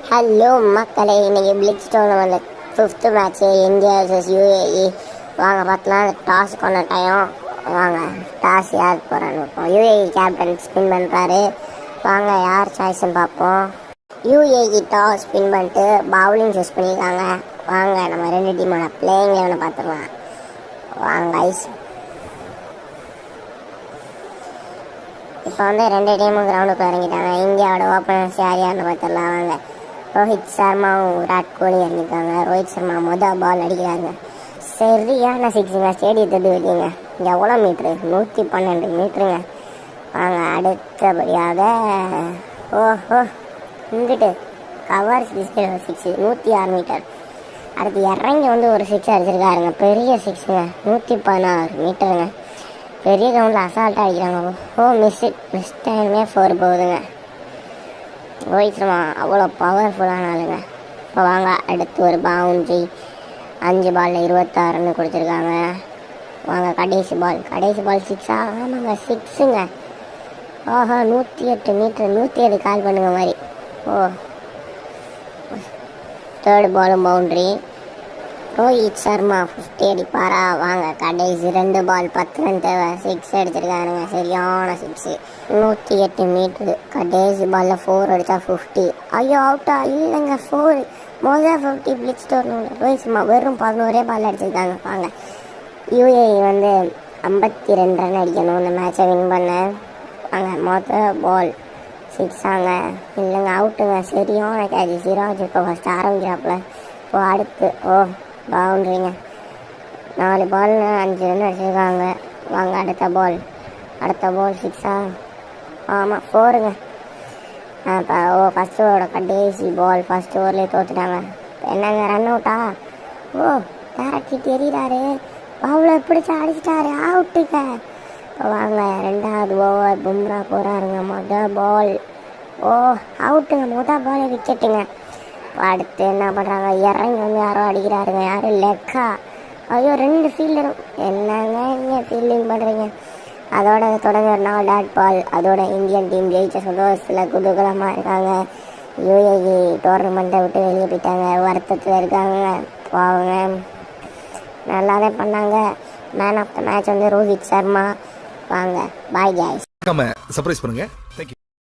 Hello மக்களே, இன்னைக்கு blitz tournament 5th match India vs UAE. வாங்க பார்க்கலாம். டாஸ் கொண்ட டைம். வாங்க டாஸ் யார் போகிறான்னு பார்ப்போம். யூஏஇ கேப்டன் ஸ்பின் பண்ணுறாரு. வாங்க யார் சாய்ஸ்ன்னு பார்ப்போம். யூஏஇ டாஸ் ஸ்பின் பண்ணிட்டு பவுலிங் சூஸ் பண்ணியிருக்காங்க. வாங்க நம்ம ரெண்டு டீமோட பிளேயிங் லெவனை பார்த்துக்கலாம். வாங்க ஐஸ். இப்போ வந்து ரெண்டு டீமும் கிரவுண்டுக்கு இறங்கிட்டாங்க. இந்தியாவோட ஓப்பனர்ஸ் யார் யாருன்னு பார்த்துடலாம். வாங்க ரோஹித் சர்மாவும் விராட் கோலி இறங்கிட்டாங்க. ரோஹித் சர்மா மொதல் பால் அடிக்கிறாங்க. சரியான சிக்ஸுங்க. ஸ்டேடியத்தை வெட்டிங்க. எவ்வளோ மீட்ரு? 112 மீட்ருங்க. வாங்க அடுத்தபடியாக ஓஹோ இங்கிட்டு கவர் 6 106 மீட்டர். அடுத்து இறங்கி வந்து ஒரு சிக்ஸ் அடிச்சிருக்காருங்க. பெரிய சிக்ஸுங்க. 116 மீட்டருங்க. பெரிய கிரவுண்டில் அசால்ட்டாக அடிக்கிறாங்க. மிஸ் டைமே 4 போகுதுங்க. ரோஹித் சர்மா அவ்வளோ பவர்ஃபுல்லான ஆளுங்க. இப்போ வாங்க அடுத்து ஒரு பவுண்ட்ரி 5 பாலில் 26 கொடுத்துருக்காங்க. வாங்க கடைசி பால் 6 ஆமாங்க 6ங்க. ஓஹோ 108 மீட்ரு. 107 கால் பண்ணுங்க மாதிரி. தேர்டு பாலும் பவுண்ட்ரி. ரோஹித் சர்மா 50 அடிப்பாரா? வாங்க கடைசி 2 பால் 10 ரன் தேவை. 6 அடிச்சிருக்காருங்க. சரியான 6. 108 மீட்ரு. கடைசி பாலில் 4 அடித்தா 50. ஐயோ அவுட்டா? இல்லைங்க 4. முதல் 50 பிளிட்ஸ் டோர்னமெண்ட். ரோஹித் சர்மா வெறும் 11 பால் அடிச்சிருக்காங்க. வாங்க யூஏஇ வந்து 52 ரன் அடிக்கணும் இந்த மேட்சை வின் பண்ண. வாங்க மொதல் பால் 6 ஆங்க. இல்லைங்க அவுட்டுங்க. சரியான கேட்ச். சிராஜ் இப்போ ஃபஸ்ட்டு ஆரம்பிக்கிறாப்புல. இப்போ அடுத்து பவுண்ட்ரிங்க. 4 பால் 5 ரன் அடிச்சிருக்காங்க. வாங்க அடுத்த பால் 6 ஆமாம் 4ங்க. இப்போ ஃபஸ்ட் ஓவரோட கடைசி பால். ஃபஸ்ட் ஓவர்லேயே தோத்துட்டாங்க. என்னங்க ரன் அவுட்டா? டேரக்டி தெரியுறாரு. பவுலர் பிடிச்சி அடிச்சிட்டாரு. அவுட்டுங்க. இப்போ வாங்க 2வது ஓவர் பும்ரா போகிறாருங்க. மொதல் பால் அவுட்டுங்க. மொதல் பால் விக்கெட்டுங்க. அடுத்து என்ன பண்ணுறாங்க? இறங்கி வந்து யாரோ அடிக்கிறாருங்க. யாரும் லெக்கா. ஐயோ 2 ஃபீல்டரும். என்னங்க நீங்கள் ஃபீல்டிங் பண்ணுறீங்க? அதோட தொடர்ந்து ஒரு 4 டாட் பால். அதோட இந்தியன் டீம் ஜெயிச்ச சந்தோஷத்தில் குதூகலமாக இருக்காங்க. யூஏஇ டோர்னமெண்ட்டை விட்டு வெளியே போயிட்டாங்க. வருத்தத்தில் இருக்காங்க. அவங்க நல்லா தான் பண்ணாங்க. மேன் ஆஃப் த மேட்ச் வந்து ரோஹித் சர்மா. வாங்க பாய் கைஸ். சர்ப்ரைஸ் பண்ணுங்க. தேங்க்யூ.